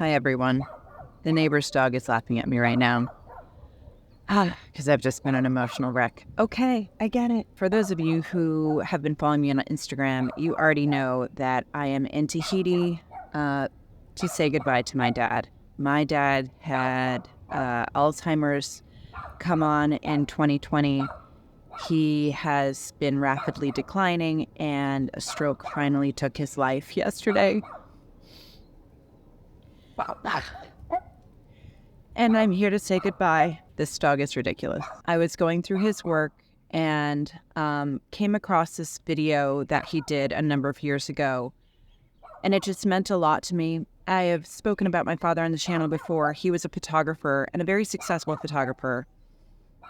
Hi, everyone. The neighbor's dog is laughing at me right now. Because I've just been an emotional wreck. Okay, I get it. For those of you who have been following me on Instagram, you already know that I am in Tahiti to say goodbye to my dad. My dad had Alzheimer's come on in 2020. He has been rapidly declining, and a stroke finally took his life yesterday. Wow. And I'm here to say goodbye. This dog is ridiculous. I was going through his work and came across this video that he did a number of years ago. And it just meant a lot to me. I have spoken about my father on the channel before. He was a photographer and a very successful photographer.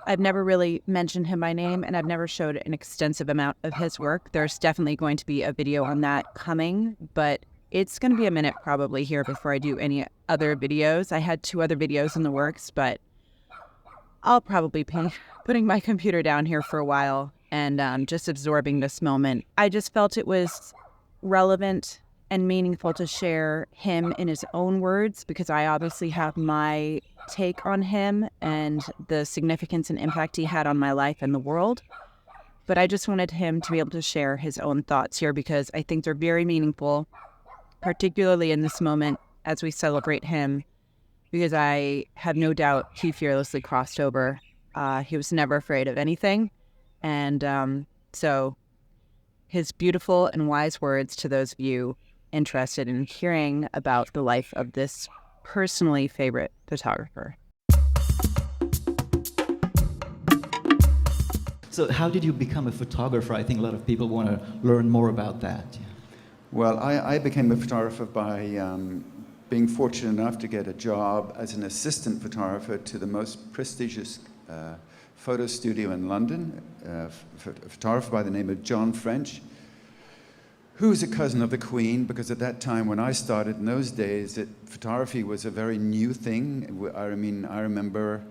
I've never really mentioned him by name, and I've never showed an extensive amount of his work. There's definitely going to be a video on that coming, but it's going to be a minute probably here before I do any other videos. I had 2 other videos in the works, but I'll probably be putting my computer down here for a while and just absorbing this moment. I just felt it was relevant and meaningful to share him in his own words, because I obviously have my take on him and the significance and impact he had on my life and the world. But I just wanted him to be able to share his own thoughts here, because I think they're very meaningful, particularly in this moment as we celebrate him, because I have no doubt he fearlessly crossed over. He was never afraid of anything. And so his beautiful and wise words to those of you interested in hearing about the life of this personally favorite photographer. So how did you become a photographer? I think a lot of people want to learn more about that. Well, I became a photographer by being fortunate enough to get a job as an assistant photographer to the most prestigious photo studio in London, a photographer by the name of John French, who's a cousin of the Queen, because at that time when I started, in those days, photography was a very new thing. I remember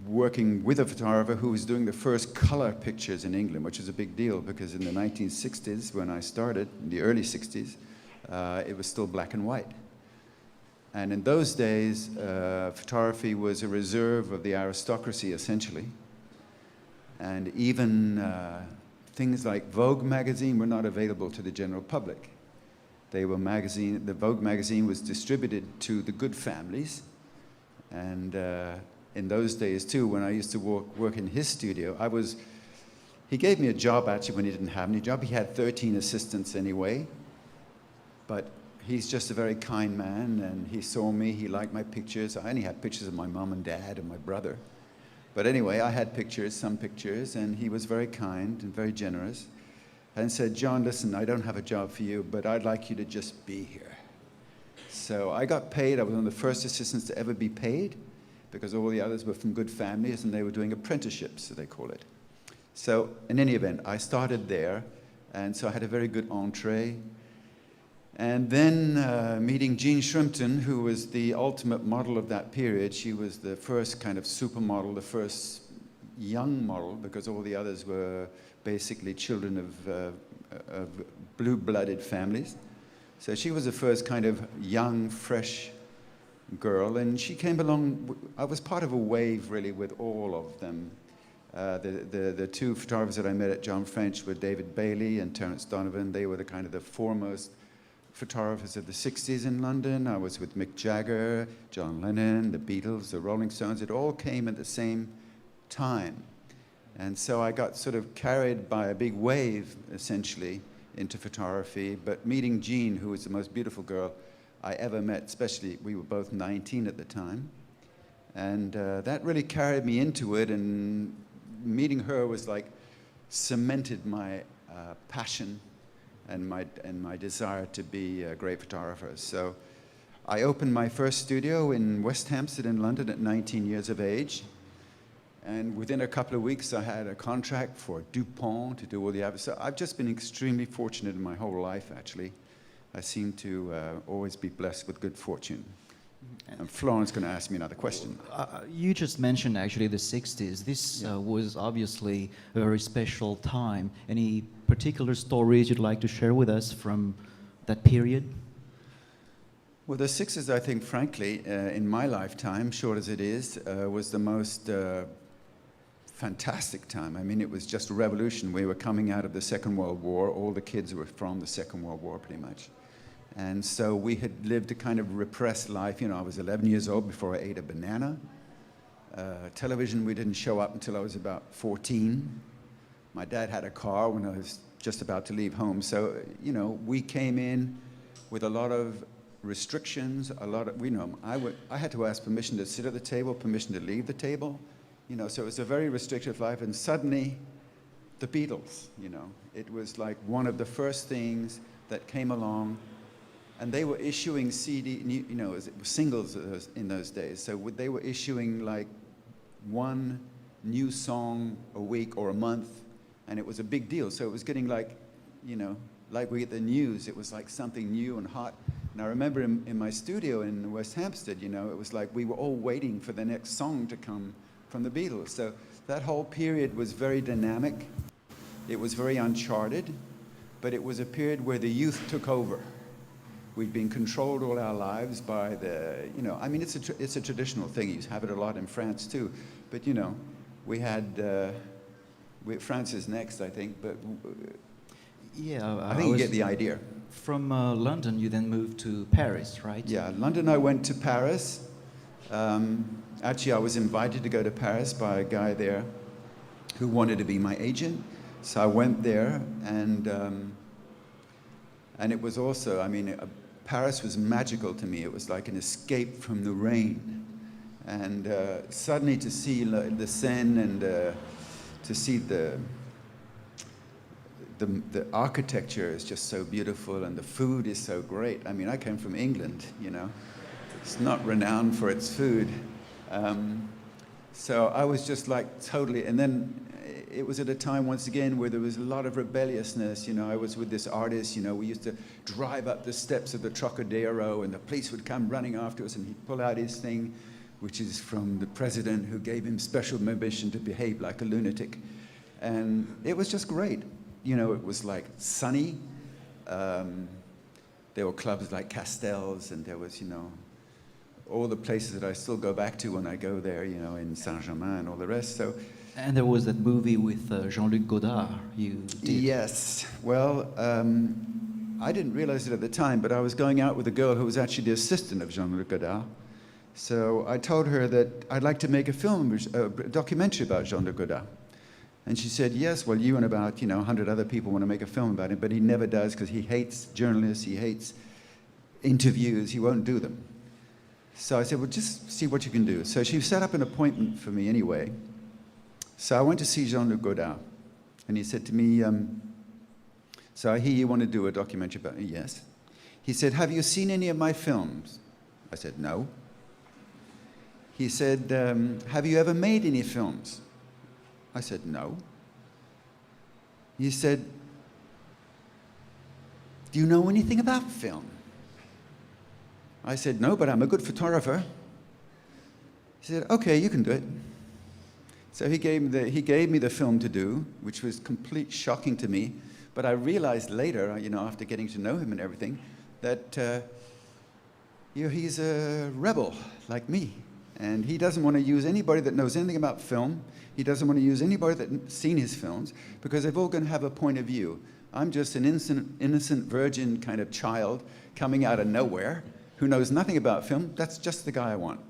working with a photographer who was doing the first color pictures in England, which is a big deal, because in the 1960s, when I started, in the early 60s, it was still black and white. And in those days, photography was a reserve of the aristocracy, essentially. And even things like Vogue magazine were not available to the general public. The Vogue magazine was distributed to the good families. And in those days too, when I used to work in his studio, he gave me a job actually when he didn't have any job. He had 13 assistants anyway, but he's just a very kind man, and he saw me, he liked my pictures. I only had pictures of my mom and dad and my brother. But anyway, I had some pictures, and he was very kind and very generous and said, "John, listen, I don't have a job for you, but I'd like you to just be here." So I got paid. I was one of the first assistants to ever be paid, because all the others were from good families, and they were doing apprenticeships, so they call it. So in any event, I started there, and so I had a very good entree. And then meeting Jean Shrimpton, who was the ultimate model of that period. She was the first kind of supermodel, the first young model, because all the others were basically children of blue-blooded families. So she was the first kind of young, fresh girl, and she came along. I was part of a wave, really, with all of them. The 2 photographers that I met at John French were David Bailey and Terence Donovan. They were the foremost photographers of the 60s in London. I was with Mick Jagger, John Lennon, the Beatles, the Rolling Stones. It all came at the same time. And so I got sort of carried by a big wave, essentially, into photography. But meeting Jean, who was the most beautiful girl I ever met, especially, we were both 19 at the time. And that really carried me into it, and meeting her was like cemented my passion and my desire to be a great photographer. So I opened my first studio in West Hampstead in London at 19 years of age. And within a couple of weeks, I had a contract for DuPont to do all the others. So I've just been extremely fortunate in my whole life, actually. I seem to always be blessed with good fortune. And Florence is going to ask me another question. You just mentioned actually the 60s. This was obviously a very special time. Any particular stories you'd like to share with us from that period? Well, the 60s, I think, frankly, in my lifetime, short as it is, was the most fantastic time. I mean, it was just a revolution. We were coming out of the Second World War. All the kids were from the Second World War, pretty much. And so we had lived a kind of repressed life. You know, I was 11 years old before I ate a banana. Television, we didn't show up until I was about 14. My dad had a car when I was just about to leave home. So, you know, we came in with a lot of restrictions, a lot of, I had to ask permission to sit at the table, permission to leave the table, you know, so it was a very restrictive life. And suddenly, the Beatles, you know, it was like one of the first things that came along, and they were issuing singles in those days. So they were issuing like one new song a week or a month, and it was a big deal. So it was getting like, you know, like we get the news, it was like something new and hot. And I remember in my studio in West Hampstead, you know, it was like we were all waiting for the next song to come from the Beatles. So that whole period was very dynamic. It was very uncharted, but it was a period where the youth took over. We'd been controlled all our lives by the, you know, I mean, it's a traditional thing. You have it a lot in France too. But, you know, we had, France is next, I think, but Yeah, I think you get the idea. From London, you then moved to Paris, right? Yeah, London, I went to Paris. Actually, I was invited to go to Paris by a guy there who wanted to be my agent. So I went there, and it was also, I mean, Paris was magical to me. It was like an escape from the rain. And suddenly to see the Seine and to see the architecture is just so beautiful, and the food is so great. I mean, I came from England, you know. It's not renowned for its food. So I was just like totally, and then it was at a time, once again, where there was a lot of rebelliousness. You know, I was with this artist, you know, we used to drive up the steps of the Trocadero, and the police would come running after us, and he'd pull out his thing, which is from the president, who gave him special permission to behave like a lunatic. And it was just great. You know, it was like sunny. There were clubs like Castell's, and there was, you know, all the places that I still go back to when I go there, you know, in Saint-Germain and all the rest. So, and there was that movie with Jean-Luc Godard you did. Yes. Well, I didn't realize it at the time, but I was going out with a girl who was actually the assistant of Jean-Luc Godard. So I told her that I'd like to make a documentary about Jean-Luc Godard. And she said, yes, well, you and about, you know, 100 other people want to make a film about him, but he never does because he hates journalists, he hates interviews, he won't do them. So I said, well, just see what you can do. So she set up an appointment for me anyway. So I went to see Jean-Luc Godard, and he said to me, so I hear you want to do a documentary about me. Yes. He said, have you seen any of my films? I said, no. He said, have you ever made any films? I said, no. He said, do you know anything about film? I said, no, but I'm a good photographer. He said, okay, you can do it. So he gave me the film to do, which was complete shocking to me. But I realized later, you know, after getting to know him and everything, that you know, he's a rebel like me. And he doesn't want to use anybody that knows anything about film. He doesn't want to use anybody that's seen his films, because they're all going to have a point of view. I'm just an innocent virgin kind of child coming out of nowhere who knows nothing about film. That's just the guy I want.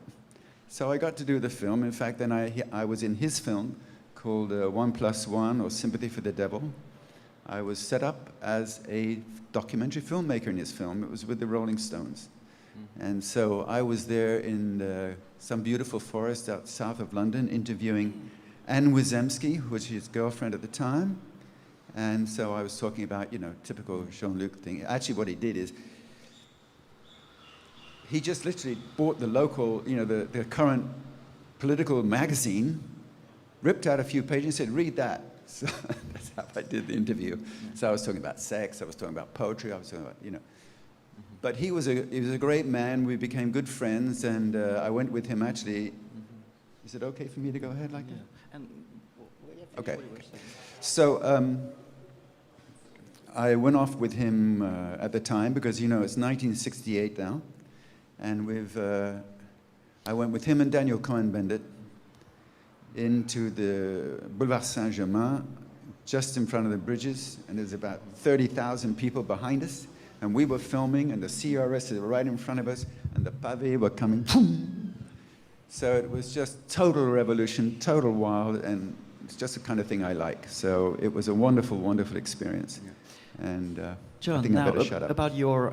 So I got to do the film. In fact, then I was in his film called 1+1, or Sympathy for the Devil. I was set up as a documentary filmmaker in his film. It was with the Rolling Stones. And so I was there in some beautiful forest out south of London interviewing Anne Wizemski, who was his girlfriend at the time. And so I was talking about, you know, typical Jean-Luc thing. Actually, what he did is he just literally bought the local, you know, the current political magazine, ripped out a few pages and said, read that. So that's how I did the interview. So I was talking about sex, I was talking about poetry, I was talking about, you know. But he was a great man. We became good friends, and I went with him actually. Is it okay for me to go ahead like that? And Okay. So I went off with him at the time, because, you know, it's 1968 now, And I went with him and Daniel Cohen-Bendit into the Boulevard Saint-Germain, just in front of the bridges, and there's about 30,000 people behind us, and we were filming, and the CRS is right in front of us, and the pavés were coming. So it was just total revolution, total wild, and it's just the kind of thing I like. So it was a wonderful, wonderful experience. And I John, think I now better shut up. about your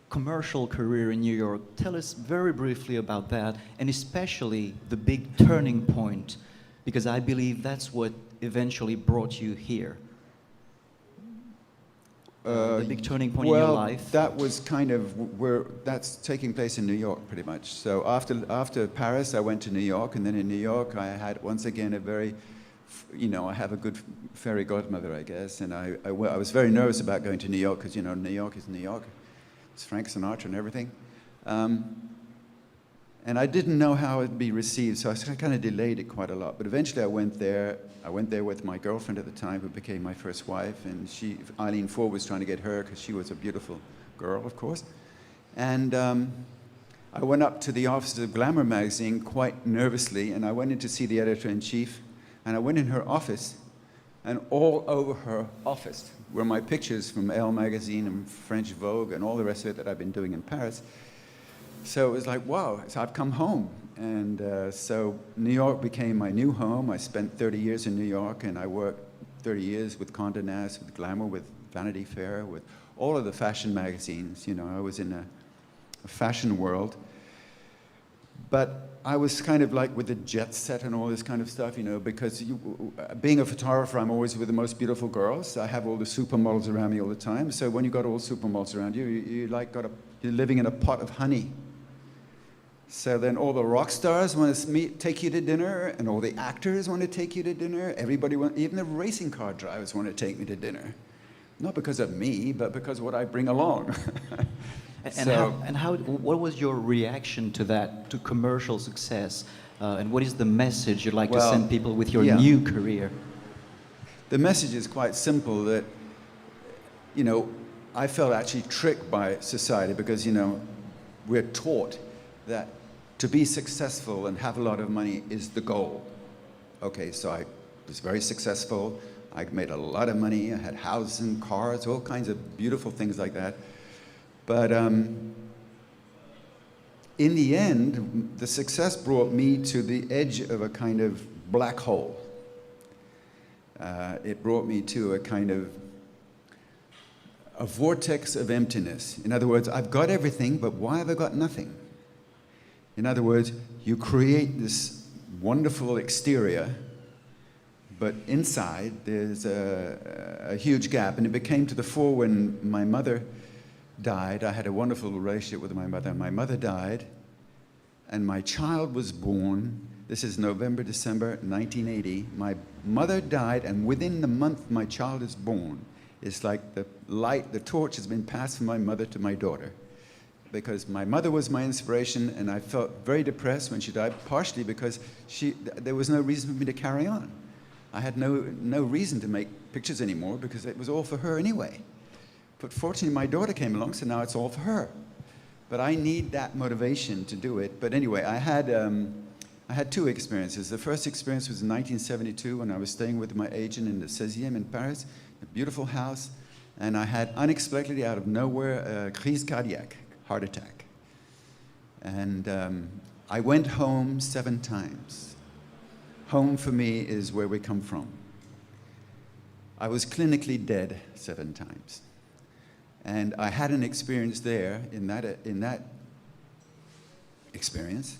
commercial career in New York, tell us very briefly about that, and especially the big turning point, because I believe that's what eventually brought you here. The big turning point in your life. Well, that was kind of that's taking place in New York, pretty much. So after Paris, I went to New York, and then in New York, I had once again a very, I have a good fairy godmother, I guess, and I was very nervous about going to New York because New York is New York, it's Frank Sinatra and everything, and I didn't know how it'd be received, so I kind of delayed it quite a lot. But eventually, I went there. I went there with my girlfriend at the time, who became my first wife, and Eileen Ford was trying to get her because she was a beautiful girl, of course. And I went up to the office of Glamour magazine quite nervously, and I went in to see the editor-in-chief, and I went in her office, and all over her office were my pictures from Elle magazine and French Vogue and all the rest of it that I've been doing in Paris. So it was like, wow, so I've come home. And so New York became my new home. I spent 30 years in New York, and I worked 30 years with Condé Nast, with Glamour, with Vanity Fair, with all of the fashion magazines. I was in a fashion world. But I was kind of like with the jet set and all this kind of stuff, because being a photographer, I'm always with the most beautiful girls. I have all the supermodels around me all the time. So when you got all supermodels around you, you're living in a pot of honey. So then all the rock stars want to take you to dinner, and all the actors want to take you to dinner. Even the racing car drivers want to take me to dinner. Not because of me, but because of what I bring along. What was your reaction to that, to commercial success? And what is the message you'd like to send people with your new career? The message is quite simple that, I felt actually tricked by society because, we're taught that to be successful and have a lot of money is the goal. Okay, so I was very successful. I made a lot of money. I had houses and cars, all kinds of beautiful things like that. But in the end, the success brought me to the edge of a kind of black hole. It brought me to a kind of a vortex of emptiness. In other words, I've got everything, but why have I got nothing? In other words, you create this wonderful exterior, but inside there's a huge gap. And it became to the fore when my mother died. I had a wonderful relationship with my mother. My mother died, and my child was born. This is November, December 1980. My mother died, and within the month my child is born, it's like the torch has been passed from my mother to my daughter. Because my mother was my inspiration, and I felt very depressed when she died, partially because there was no reason for me to carry on. I had no reason to make pictures anymore because it was all for her anyway. But fortunately, my daughter came along, so now it's all for her. But I need that motivation to do it. But anyway, I had two experiences. The first experience was in 1972 when I was staying with my agent in the 16e in Paris, a beautiful house, and I had unexpectedly, out of nowhere, a crise cardiaque. Heart attack. And I went home 7 times. Home for me is where we come from. I was clinically dead 7 times. And I had an experience there in that experience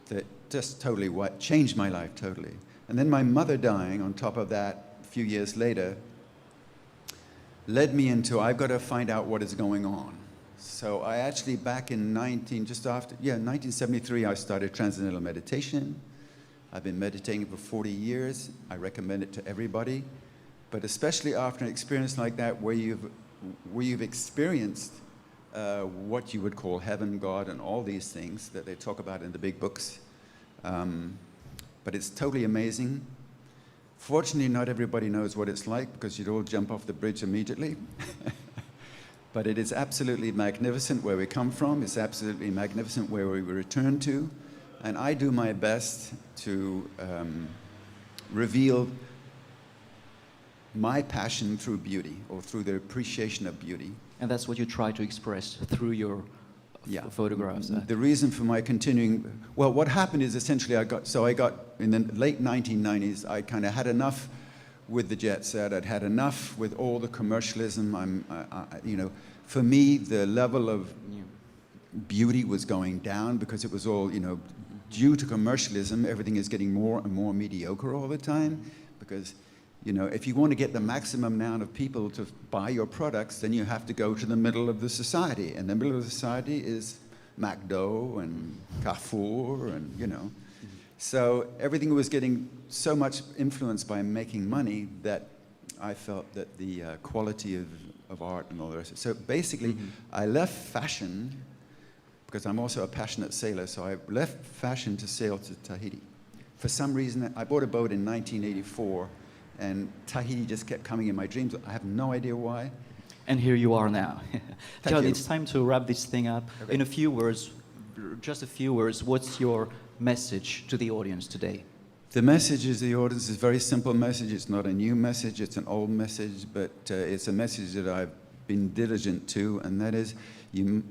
that just totally changed my life totally. And then my mother dying on top of that a few years later led me into, I've got to find out what is going on. So I actually, back in 1973, I started Transcendental Meditation. I've been meditating for 40 years. I recommend it to everybody. But especially after an experience like that, where you've experienced what you would call heaven, God, and all these things that they talk about in the big books. But it's totally amazing. Fortunately, not everybody knows what it's like because you'd all jump off the bridge immediately. But it is absolutely magnificent where we come from. It's absolutely magnificent where we return to. And I do my best to reveal my passion through beauty, or through the appreciation of beauty. And that's what you try to express through your photographs. The reason for my continuing, well, what happened is essentially I got in the late 1990s, I kind of had enough with the jet set. I'd had enough with all the commercialism. You know, for me, the level of beauty was going down because it was all, you know, due to commercialism, everything is getting more and more mediocre all the time. Because, you know, if you want to get the maximum amount of people to buy your products, then you have to go to the middle of the society. And the middle of the society is McDo and Carrefour and, you know. So everything was getting so much influenced by making money that I felt that the quality of art and all the rest. So basically, I left fashion, because I'm also a passionate sailor, so I left fashion to sail to Tahiti. For some reason, I bought a boat in 1984, and Tahiti just kept coming in my dreams. I have no idea why. And here you are now. John, you. it's time to wrap this thing up. Okay. In a few words, just a few words, what's your message to the audience today? The message is the audience is a very simple message. It's not a new message, it's an old message, but it's a message that I've been diligent to, and that is, you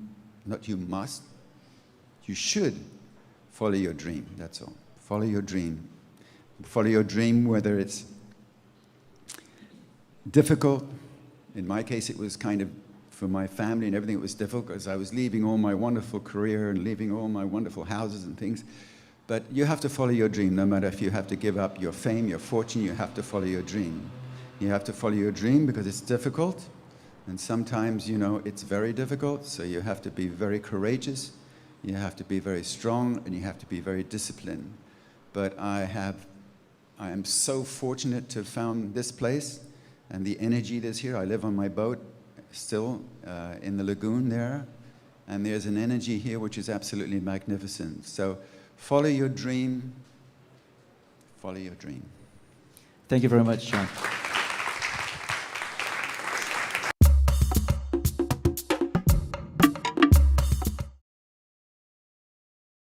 should follow your dream, that's all. Follow your dream. Follow your dream, whether it's difficult. In my case, it was kind of, for my family and everything, it was difficult because I was leaving all my wonderful career and leaving all my wonderful houses and things. But you have to follow your dream, no matter if you have to give up your fame, your fortune, you have to follow your dream. You have to follow your dream because it's difficult, and sometimes, you know, it's very difficult, so you have to be very courageous, you have to be very strong, and you have to be very disciplined. But I am so fortunate to have found this place and the energy that's here. I live on my boat still in the lagoon there, and there's an energy here which is absolutely magnificent. So follow your dream, follow your dream. Thank you very much, John.